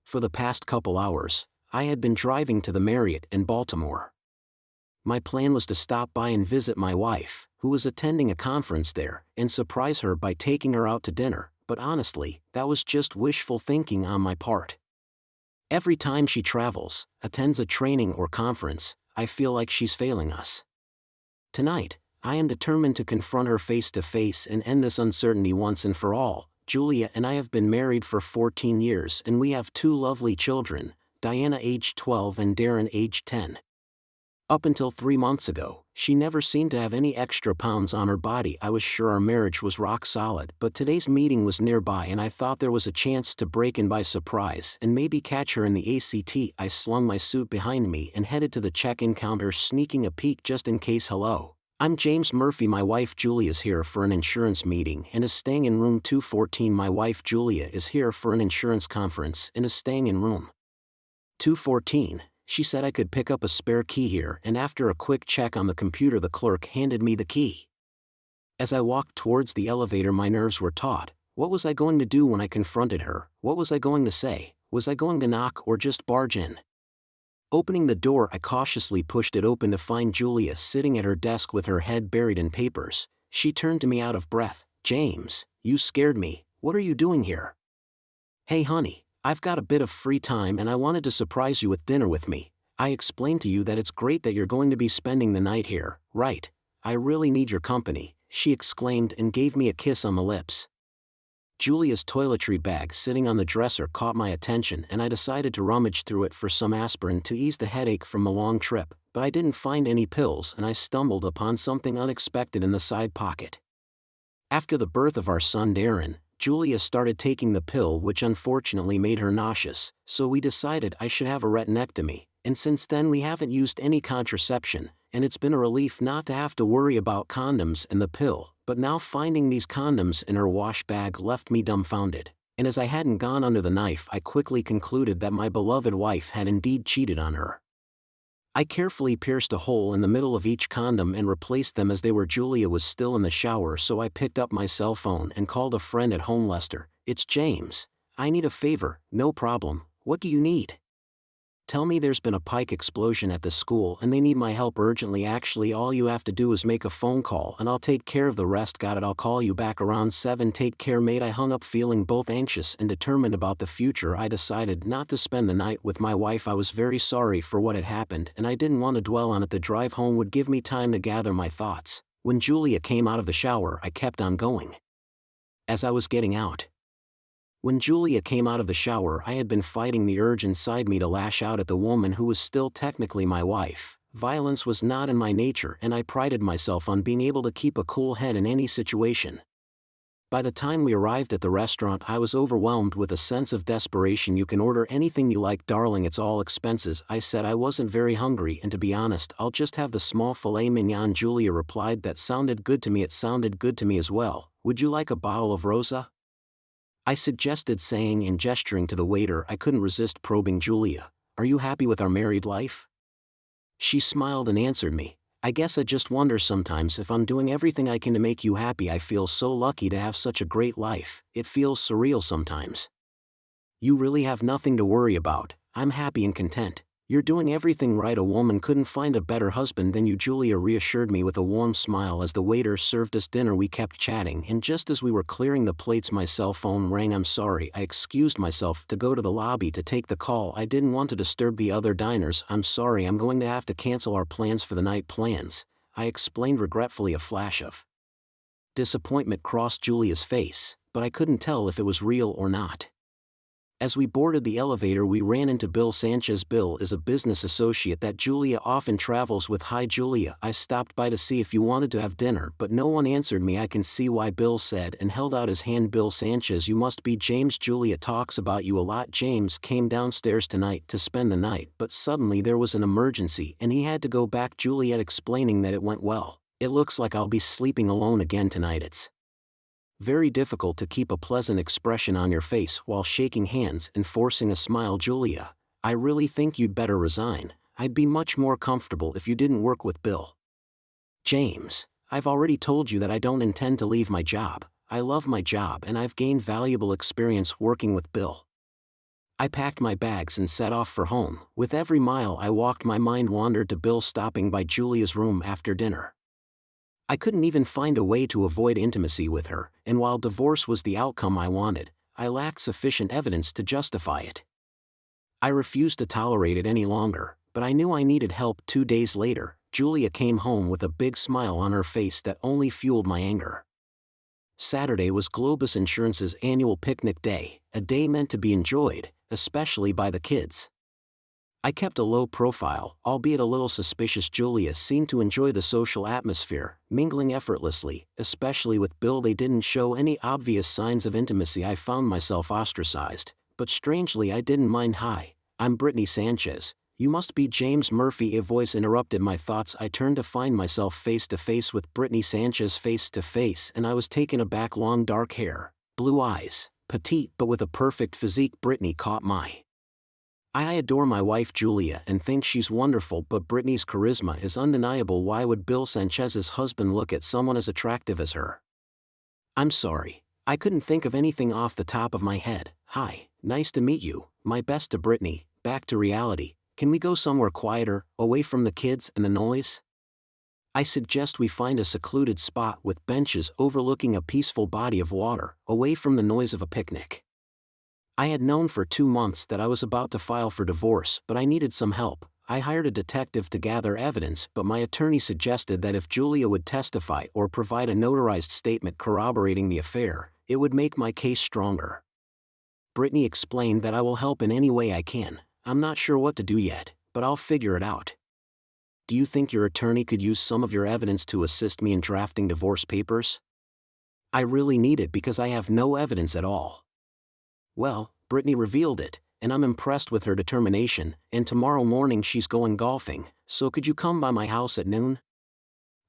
For the past couple hours, I had been driving to the Marriott in Baltimore. My plan was to stop by and visit my wife, who was attending a conference there, and surprise her by taking her out to dinner, but honestly, that was just wishful thinking on my part. Every time she travels, attends a training or conference, I feel like she's failing us. Tonight, I am determined to confront her face to face and end this uncertainty once and for all. Julia and I have been married for 14 years and we have two lovely children, Diana aged 12 and Darren aged 10. Up until 3 months ago, she never seemed to have any extra pounds on her body. I was sure our marriage was rock solid, but today's meeting was nearby and I thought there was a chance to break in by surprise and maybe catch her in the ACT. I slung my suit behind me and headed to the check-in counter, sneaking a peek just in case. Hello, I'm James Murphy. My wife Julia is here for an insurance meeting and is staying in room 214. My wife Julia is here for an insurance conference and is staying in room 214. She said I could pick up a spare key here, and after a quick check on the computer the clerk handed me the key. As I walked towards the elevator my nerves were taut. What was I going to do when I confronted her? What was I going to say? Was I going to knock or just barge in? Opening the door I cautiously pushed it open to find Julia sitting at her desk with her head buried in papers. She turned to me out of breath. James, you scared me. What are you doing here? Hey honey, I've got a bit of free time and I wanted to surprise you with dinner with me. I explained to you that it's great that you're going to be spending the night here, right? I really need your company, she exclaimed and gave me a kiss on the lips. Julia's toiletry bag sitting on the dresser caught my attention and I decided to rummage through it for some aspirin to ease the headache from the long trip, but I didn't find any pills and I stumbled upon something unexpected in the side pocket. After the birth of our son Darren, Julia started taking the pill, which unfortunately made her nauseous, so we decided I should have a retinectomy, and since then we haven't used any contraception, and it's been a relief not to have to worry about condoms and the pill, but now finding these condoms in her wash bag left me dumbfounded, and as I hadn't gone under the knife I quickly concluded that my beloved wife had indeed cheated on her. I carefully pierced a hole in the middle of each condom and replaced them as they were. Julia was still in the shower, so I picked up my cell phone and called a friend at home. Lester, it's James. I need a favor. No problem. What do you need? Tell me there's been a pike explosion at the school and they need my help urgently. Actually, all you have to do is make a phone call and I'll take care of the rest. Got it, I'll call you back around 7. Take care, mate. I hung up feeling both anxious and determined about the future. I decided not to spend the night with my wife. I was very sorry for what had happened and I didn't want to dwell on it. The drive home would give me time to gather my thoughts. When Julia came out of the shower I kept on going. As I was getting out, When Julia came out of the shower I had been fighting the urge inside me to lash out at the woman who was still technically my wife. Violence was not in my nature and I prided myself on being able to keep a cool head in any situation. By the time we arrived at the restaurant I was overwhelmed with a sense of desperation. You can order anything you like, darling, it's all expenses. I said I wasn't very hungry and to be honest I'll just have the small filet mignon. Julia replied that sounded good to me. It sounded good to me as well. Would you like a bottle of Rosa? I suggested, saying and gesturing to the waiter. I couldn't resist probing Julia. Are you happy with our married life? She smiled and answered me. I guess I just wonder sometimes if I'm doing everything I can to make you happy. I feel so lucky to have such a great life. It feels surreal sometimes. You really have nothing to worry about. I'm happy and content. You're doing everything right. A woman couldn't find a better husband than you, Julia reassured me with a warm smile. As the waiter served us dinner we kept chatting, and just as we were clearing the plates my cell phone rang. I'm sorry, I excused myself to go to the lobby to take the call. I didn't want to disturb the other diners. I'm sorry, I'm going to have to cancel our plans for the night. Plans? I explained regretfully. A flash of disappointment crossed Julia's face, but I couldn't tell if it was real or not. As we boarded the elevator we ran into Bill Sanchez. Bill is a business associate that Julia often travels with. Hi Julia, I stopped by to see if you wanted to have dinner, but no one answered me. I can see why, Bill said and held out his hand. Bill Sanchez, you must be James. Julia talks about you a lot. James came downstairs tonight to spend the night, but suddenly there was an emergency and he had to go back. Juliet explaining that it went well. It looks like I'll be sleeping alone again tonight. It's very difficult to keep a pleasant expression on your face while shaking hands and forcing a smile. Julia, I really think you'd better resign. I'd be much more comfortable if you didn't work with Bill. James, I've already told you that I don't intend to leave my job. I love my job and I've gained valuable experience working with Bill. I packed my bags and set off for home. With every mile I walked, my mind wandered to Bill stopping by Julia's room after dinner. I couldn't even find a way to avoid intimacy with her, and while divorce was the outcome I wanted, I lacked sufficient evidence to justify it. I refused to tolerate it any longer, but I knew I needed help. 2 days later, Julia came home with a big smile on her face that only fueled my anger. Saturday was Globus Insurance's annual picnic day, a day meant to be enjoyed, especially by the kids. I kept a low profile, albeit a little suspicious. Julia seemed to enjoy the social atmosphere, mingling effortlessly, especially with Bill. They didn't show any obvious signs of intimacy. I found myself ostracized, but strangely I didn't mind. "Hi, I'm Brittany Sanchez. You must be James Murphy." A voice interrupted my thoughts. I turned to find myself face to face with Brittany Sanchez, face to face, and I was taken aback. Long dark hair, blue eyes, petite but with a perfect physique. Brittany caught my eye. I adore my wife Julia and think she's wonderful, but Brittany's charisma is undeniable. Why would Bill Sanchez's husband look at someone as attractive as her? I'm sorry, I couldn't think of anything off the top of my head. "Hi, nice to meet you." My best to Brittany. Back to reality. "Can we go somewhere quieter, away from the kids and the noise?" I suggest we find a secluded spot with benches overlooking a peaceful body of water, away from the noise of a picnic. I had known for 2 months that I was about to file for divorce, but I needed some help. I hired a detective to gather evidence, but my attorney suggested that if Julia would testify or provide a notarized statement corroborating the affair, it would make my case stronger. Brittany explained that I will help in any way I can. "I'm not sure what to do yet, but I'll figure it out." "Do you think your attorney could use some of your evidence to assist me in drafting divorce papers?" "I really need it because I have no evidence at all." "Well, Brittany revealed it, and I'm impressed with her determination, and tomorrow morning she's going golfing, so could you come by my house at noon?"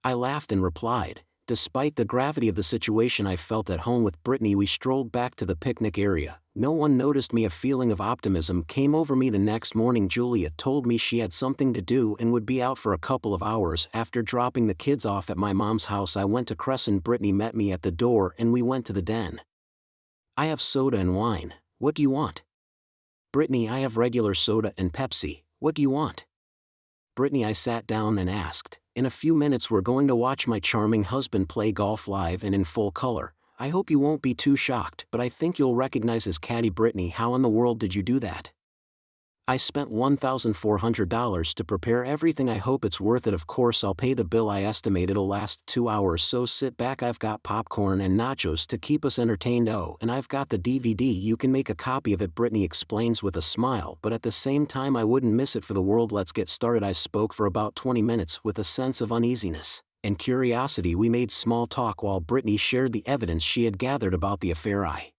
I laughed and replied. Despite the gravity of the situation, I felt at home with Brittany. We strolled back to the picnic area. No one noticed me. A feeling of optimism came over me. The next morning Julia told me she had something to do and would be out for a couple of hours. After dropping the kids off at my mom's house, I went to Crescent. Brittany met me at the door and we went to the den. "I have soda and wine. What do you want?" "Brittany, I have regular soda and Pepsi. What do you want?" "Brittany," I sat down and asked, "in a few minutes we're going to watch my charming husband play golf live and in full color. I hope you won't be too shocked, but I think you'll recognize his caddy." "Brittany, how in the world did you do that?" "I spent $1,400 to prepare everything. I hope it's worth it. Of course I'll pay the bill. I estimate it'll last 2 hours, so sit back. I've got popcorn and nachos to keep us entertained. Oh, and I've got the DVD. You can make a copy of it," Brittany explains with a smile, but at the same time I wouldn't miss it for the world. "Let's get started." I spoke for about 20 minutes with a sense of uneasiness and curiosity. We made small talk while Brittany shared the evidence she had gathered about the affair. I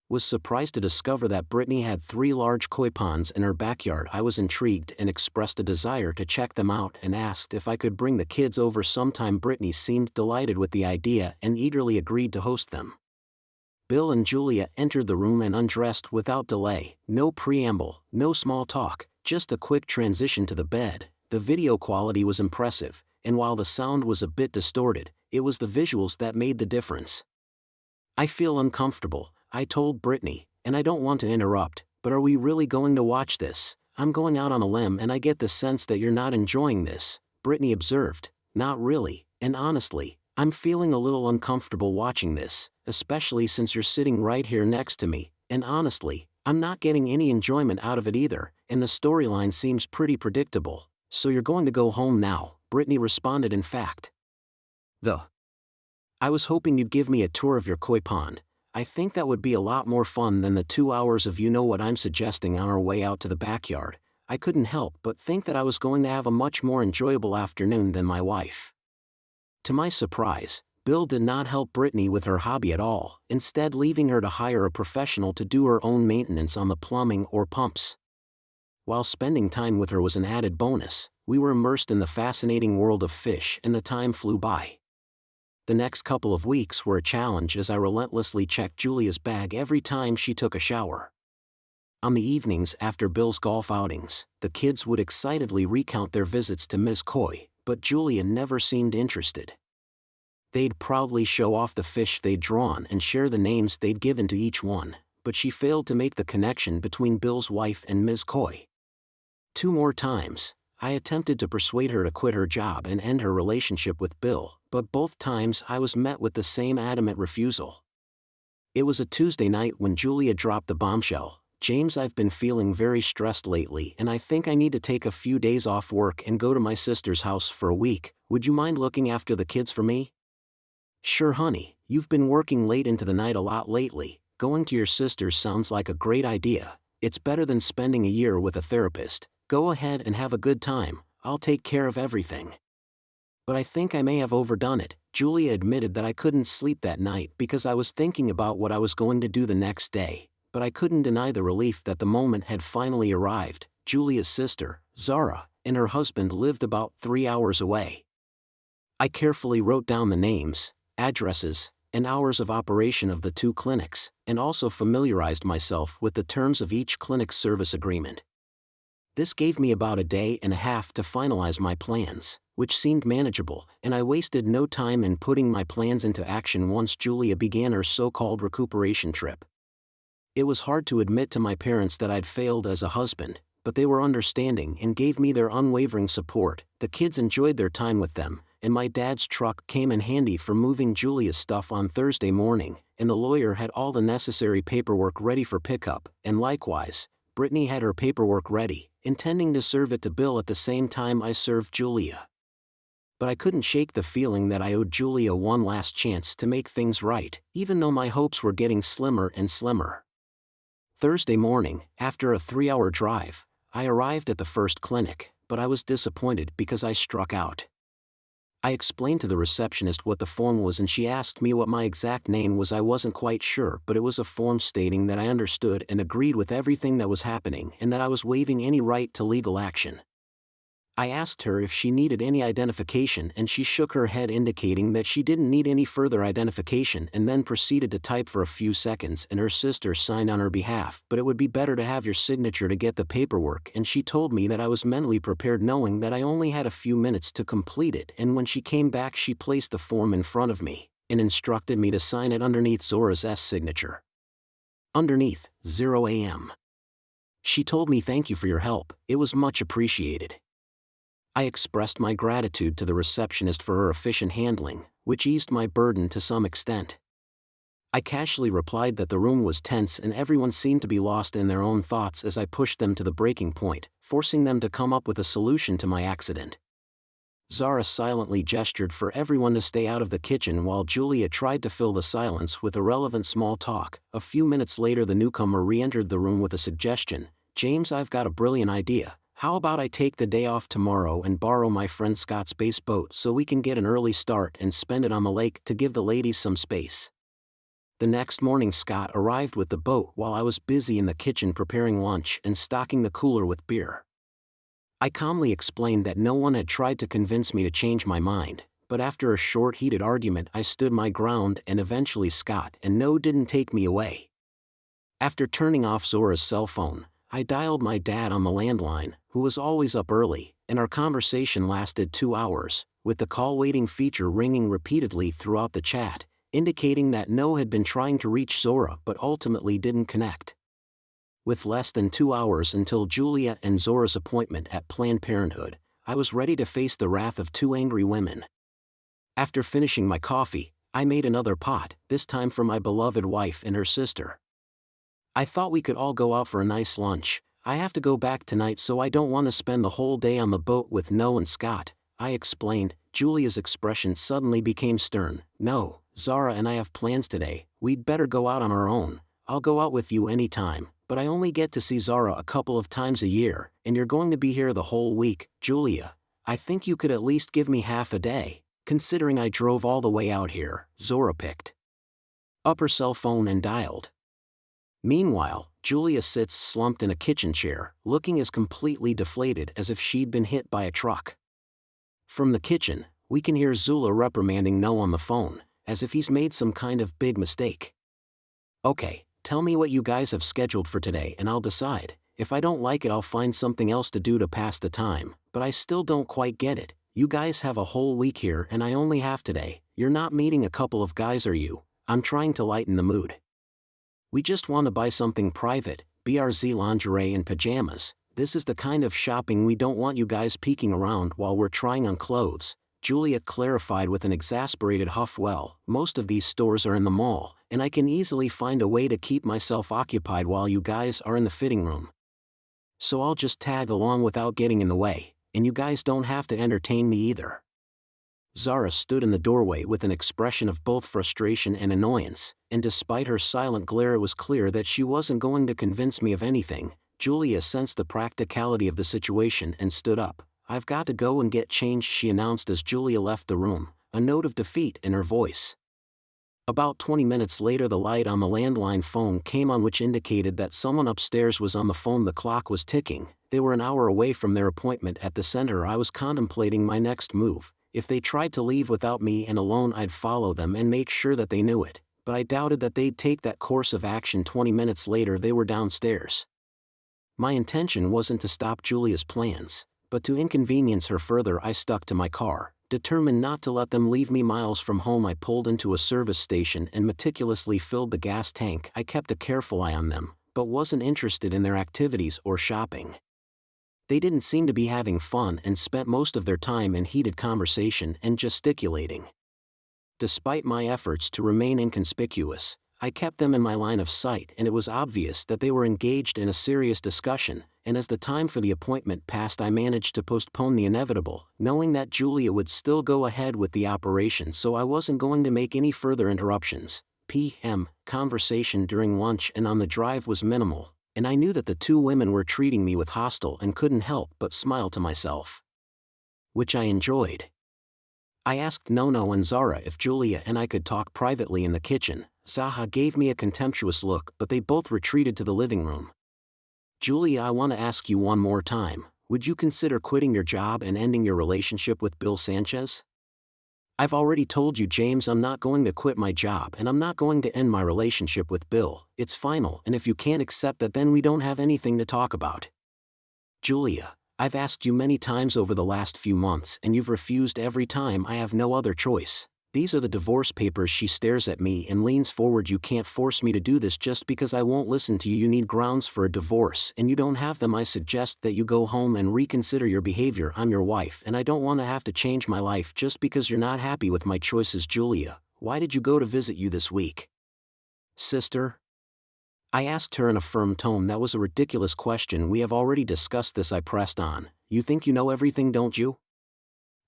was surprised to discover that Brittany had 3 large koi ponds in her backyard. I was intrigued and expressed a desire to check them out and asked if I could bring the kids over sometime. Brittany seemed delighted with the idea and eagerly agreed to host them. Bill and Julia entered the room and undressed without delay. No preamble, no small talk, just a quick transition to the bed. The video quality was impressive, and while the sound was a bit distorted, it was the visuals that made the difference. "I feel uncomfortable," I told Brittany, "and I don't want to interrupt, but are we really going to watch this? I'm going out on a limb and I get the sense that you're not enjoying this," Brittany observed. "Not really, and honestly, I'm feeling a little uncomfortable watching this, especially since you're sitting right here next to me, and honestly, I'm not getting any enjoyment out of it either, and the storyline seems pretty predictable." "So you're going to go home now?" Brittany responded. "In fact, I was hoping you'd give me a tour of your koi pond. I think that would be a lot more fun than the 2 hours of you know what I'm suggesting on our way out to the backyard." I couldn't help but think that I was going to have a much more enjoyable afternoon than my wife. To my surprise, Bill did not help Brittany with her hobby at all, instead leaving her to hire a professional to do her own maintenance on the plumbing or pumps. While spending time with her was an added bonus, we were immersed in the fascinating world of fish and the time flew by. The next couple of weeks were a challenge as I relentlessly checked Julia's bag every time she took a shower. On the evenings after Bill's golf outings, the kids would excitedly recount their visits to Ms. Coy, but Julia never seemed interested. They'd proudly show off the fish they'd drawn and share the names they'd given to each one, but she failed to make the connection between Bill's wife and Ms. Coy. 2 more times, I attempted to persuade her to quit her job and end her relationship with Bill, but both times I was met with the same adamant refusal. It was a Tuesday night when Julia dropped the bombshell. "James, I've been feeling very stressed lately and I think I need to take a few days off work and go to my sister's house for a week. Would you mind looking after the kids for me?" "Sure, honey, you've been working late into the night a lot lately. Going to your sister's sounds like a great idea. It's better than spending a year with a therapist. Go ahead and have a good time. I'll take care of everything." But I think I may have overdone it. Julia admitted that I couldn't sleep that night because I was thinking about what I was going to do the next day, but I couldn't deny the relief that the moment had finally arrived. Julia's sister, Zara, and her husband lived about 3 hours away. I carefully wrote down the names, addresses, and hours of operation of the 2 clinics, and also familiarized myself with the terms of each clinic's service agreement. This gave me about a day and a half to finalize my plans, which seemed manageable, and I wasted no time in putting my plans into action once Julia began her so-called recuperation trip. It was hard to admit to my parents that I'd failed as a husband, but they were understanding and gave me their unwavering support. The kids enjoyed their time with them, and my dad's truck came in handy for moving Julia's stuff on Thursday morning, and the lawyer had all the necessary paperwork ready for pickup, and likewise, Brittany had her paperwork ready, intending to serve it to Bill at the same time I served Julia. But I couldn't shake the feeling that I owed Julia one last chance to make things right, even though my hopes were getting slimmer and slimmer. Thursday morning, after a 3-hour drive, I arrived at the first clinic, but I was disappointed because I struck out. I explained to the receptionist what the form was and she asked me what my exact name was. I wasn't quite sure, but it was a form stating that I understood and agreed with everything that was happening and that I was waiving any right to legal action. I asked her if she needed any identification and she shook her head indicating that she didn't need any further identification, and then proceeded to type for a few seconds and her sister signed on her behalf. "But it would be better to have your signature to get the paperwork," and she told me that I was mentally prepared knowing that I only had a few minutes to complete it, and when she came back she placed the form in front of me and instructed me to sign it underneath Zora's signature. Underneath, 0 a.m. She told me thank you for your help, it was much appreciated. I expressed my gratitude to the receptionist for her efficient handling, which eased my burden to some extent. I casually replied that the room was tense and everyone seemed to be lost in their own thoughts as I pushed them to the breaking point, forcing them to come up with a solution to my accident. Zara silently gestured for everyone to stay out of the kitchen while Julia tried to fill the silence with irrelevant small talk. A few minutes later the newcomer re-entered the room with a suggestion. "James, I've got a brilliant idea. How about I take the day off tomorrow and borrow my friend Scott's base boat so we can get an early start and spend it on the lake to give the ladies some space?" The next morning Scott arrived with the boat while I was busy in the kitchen preparing lunch and stocking the cooler with beer. I calmly explained that no one had tried to convince me to change my mind, but after a short heated argument I stood my ground and eventually Scott and No didn't take me away. After turning off Zora's cell phone, I dialed my dad on the landline, who was always up early, and our conversation lasted 2 hours, with the call waiting feature ringing repeatedly throughout the chat, indicating that No had been trying to reach Zora but ultimately didn't connect. With less than 2 hours until Julia and Zora's appointment at Planned Parenthood, I was ready to face the wrath of 2 angry women. After finishing my coffee, I made another pot, this time for my beloved wife and her sister. "I thought we could all go out for a nice lunch. I have to go back tonight so I don't want to spend the whole day on the boat with No and Scott," I explained. Julia's expression suddenly became stern. "No, Zara and I have plans today, we'd better go out on our own. I'll go out with you anytime, but I only get to see Zara a couple of times a year, and you're going to be here the whole week. Julia, I think you could at least give me half a day, considering I drove all the way out here." Zora picked up her cell phone and dialed. Meanwhile, Julia sits slumped in a kitchen chair, looking as completely deflated as if she'd been hit by a truck. From the kitchen, we can hear Zula reprimanding No on the phone, as if he's made some kind of big mistake. "Okay, tell me what you guys have scheduled for today and I'll decide. If I don't like it I'll find something else to do to pass the time, but I still don't quite get it. You guys have a whole week here and I only have today. You're not meeting a couple of guys, are you? I'm trying to lighten the mood." We just want to buy something private, BRZ lingerie and pajamas. This is the kind of shopping we don't want you guys peeking around while we're trying on clothes," Julia clarified with an exasperated huff. "Well, most of these stores are in the mall, and I can easily find a way to keep myself occupied while you guys are in the fitting room. So I'll just tag along without getting in the way, and you guys don't have to entertain me either." Zara stood in the doorway with an expression of both frustration and annoyance, and despite her silent glare it was clear that she wasn't going to convince me of anything. Julia sensed the practicality of the situation and stood up. "I've got to go and get changed," she announced as Julia left the room, a note of defeat in her voice. About 20 minutes later the light on the landline phone came on, which indicated that someone upstairs was on the phone. The clock was ticking. They were an hour away from their appointment at the center. I was contemplating my next move. If they tried to leave without me and alone, I'd follow them and make sure that they knew it, but I doubted that they'd take that course of action. 20 minutes later they were downstairs. My intention wasn't to stop Julia's plans, but to inconvenience her further. I stuck to my car, determined not to let them leave me. Miles from home I pulled into a service station and meticulously filled the gas tank. I kept a careful eye on them, but wasn't interested in their activities or shopping. They didn't seem to be having fun and spent most of their time in heated conversation and gesticulating. Despite my efforts to remain inconspicuous, I kept them in my line of sight, and it was obvious that they were engaged in a serious discussion. And as the time for the appointment passed I managed to postpone the inevitable, knowing that Julia would still go ahead with the operation, so I wasn't going to make any further interruptions. P.M. Conversation during lunch and on the drive was minimal, and I knew that the two women were treating me with hostile and couldn't help but smile to myself, which I enjoyed. I asked Nono and Zara if Julia and I could talk privately in the kitchen. Zaha gave me a contemptuous look, but they both retreated to the living room. "Julia, I want to ask you one more time, would you consider quitting your job and ending your relationship with Bill Sanchez?" "I've already told you, James, I'm not going to quit my job and I'm not going to end my relationship with Bill. It's final, and if you can't accept that, then we don't have anything to talk about." "Julia, I've asked you many times over the last few months and you've refused every time. I have no other choice. These are the divorce papers." She stares at me and leans forward. "You can't force me to do this just because I won't listen to you. You need grounds for a divorce and you don't have them. I suggest that you go home and reconsider your behavior. I'm your wife and I don't want to have to change my life just because you're not happy with my choices." "Julia, why did you go to visit you this week?" "Sister?" I asked her in a firm tone. "That was a ridiculous question. We have already discussed this," I pressed on. "You think you know everything, don't you?"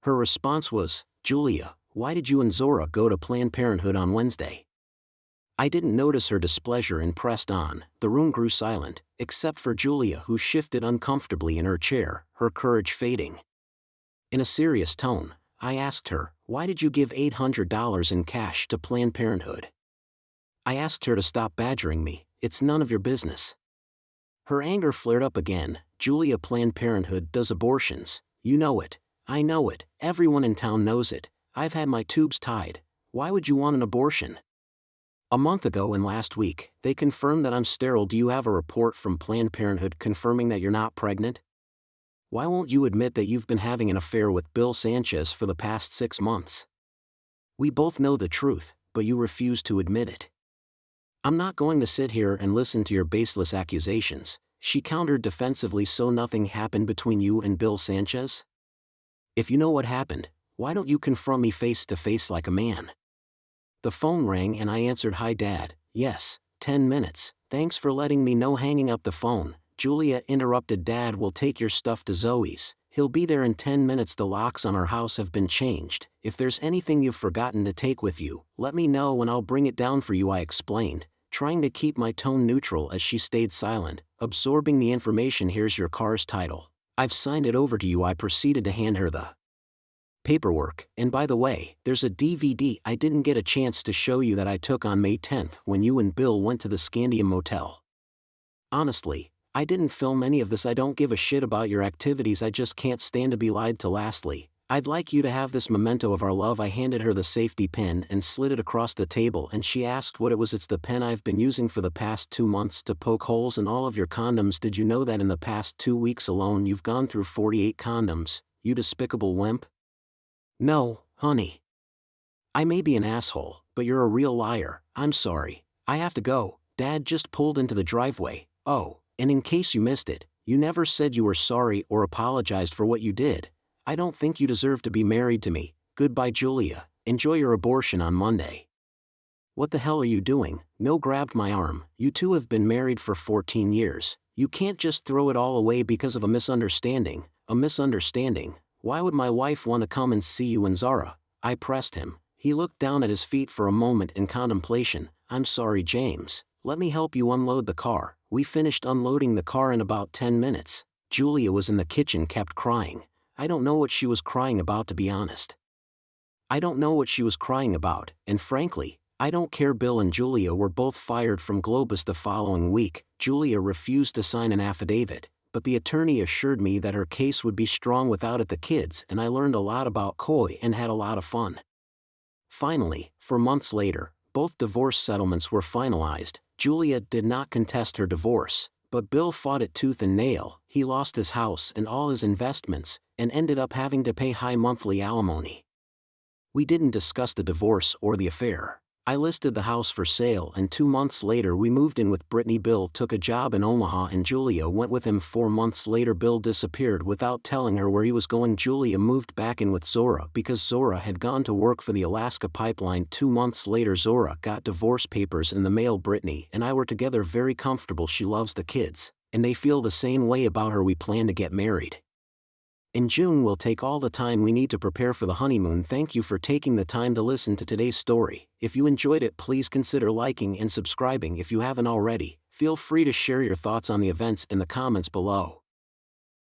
Her response was, "Julia, why did you and Zora go to Planned Parenthood on Wednesday?" I didn't notice her displeasure and pressed on. The room grew silent, except for Julia, who shifted uncomfortably in her chair, her courage fading. In a serious tone, I asked her, "Why did you give $800 in cash to Planned Parenthood?" I asked her to stop badgering me. "It's none of your business." Her anger flared up again. "Julia, Planned Parenthood does abortions. You know it. I know it. Everyone in town knows it. I've had my tubes tied. Why would you want an abortion? A month ago and last week, they confirmed that I'm sterile. Do you have a report from Planned Parenthood confirming that you're not pregnant? Why won't you admit that you've been having an affair with Bill Sanchez for the past 6 months? We both know the truth, but you refuse to admit it." "I'm not going to sit here and listen to your baseless accusations," she countered defensively. "So nothing happened between you and Bill Sanchez? If you know what happened, why don't you confront me face to face like a man?" The phone rang and I answered. "Hi Dad." "Yes, 10 minutes, thanks for letting me know." Hanging up the phone, Julia interrupted. "Dad will take your stuff to Zoe's. He'll be there in 10 minutes. The locks on our house have been changed. If there's anything you've forgotten to take with you, let me know and I'll bring it down for you," I explained, trying to keep my tone neutral as she stayed silent, absorbing the information. "Here's your car's title. I've signed it over to you." I proceeded to hand her the paperwork. "And by the way, there's a DVD I didn't get a chance to show you that I took on May 10th when you and Bill went to the Scandium Motel. Honestly, I didn't film any of this. I don't give a shit about your activities. I just can't stand to be lied to. Lastly, I'd like you to have this memento of our love." I handed her the safety pin and slid it across the table, and she asked what it was. "It's the pen I've been using for the past 2 months to poke holes in all of your condoms. Did you know that in the past 2 weeks alone you've gone through 48 condoms, you despicable wimp?" "No, honey. I may be an asshole, but you're a real liar. I'm sorry. I have to go. Dad just pulled into the driveway. Oh, and in case you missed it, you never said you were sorry or apologized for what you did. I don't think you deserve to be married to me. Goodbye, Julia. Enjoy your abortion on Monday. What the hell are you doing? Mill grabbed my arm. You two have been married for 14 years. You can't just throw it all away because of a misunderstanding. A misunderstanding? Why would my wife want to come and see you and Zara? I pressed him. He looked down at his feet for a moment in contemplation. I'm sorry, James. Let me help you unload the car. We finished unloading the car in about 10 minutes. Julia was in the kitchen, kept crying. I don't know what she was crying about, to be honest. I don't know what she was crying about, and frankly, I don't care. Bill and Julia were both fired from Globus the following week. Julia refused to sign an affidavit, but the attorney assured me that her case would be strong without it. The kids and I learned a lot about Coy and had a lot of fun. Finally, 4 months later, both divorce settlements were finalized. Julia did not contest her divorce, but Bill fought it tooth and nail. He lost his house and all his investments, and ended up having to pay high monthly alimony. We didn't discuss the divorce or the affair. I listed the house for sale, and 2 months later we moved in with Brittany. Bill took a job in Omaha and Julia went with him. 4 months later, Bill disappeared without telling her where he was going. Julia moved back in with Zora because Zora had gone to work for the Alaska pipeline. 2 months later, Zora got divorce papers in the mail. Brittany and I were together, very comfortable. She loves the kids, and they feel the same way about her. We plan to get married in June. We'll take all the time we need to prepare for the honeymoon. Thank you for taking the time to listen to today's story. If you enjoyed it, please consider liking and subscribing if you haven't already. Feel free to share your thoughts on the events in the comments below.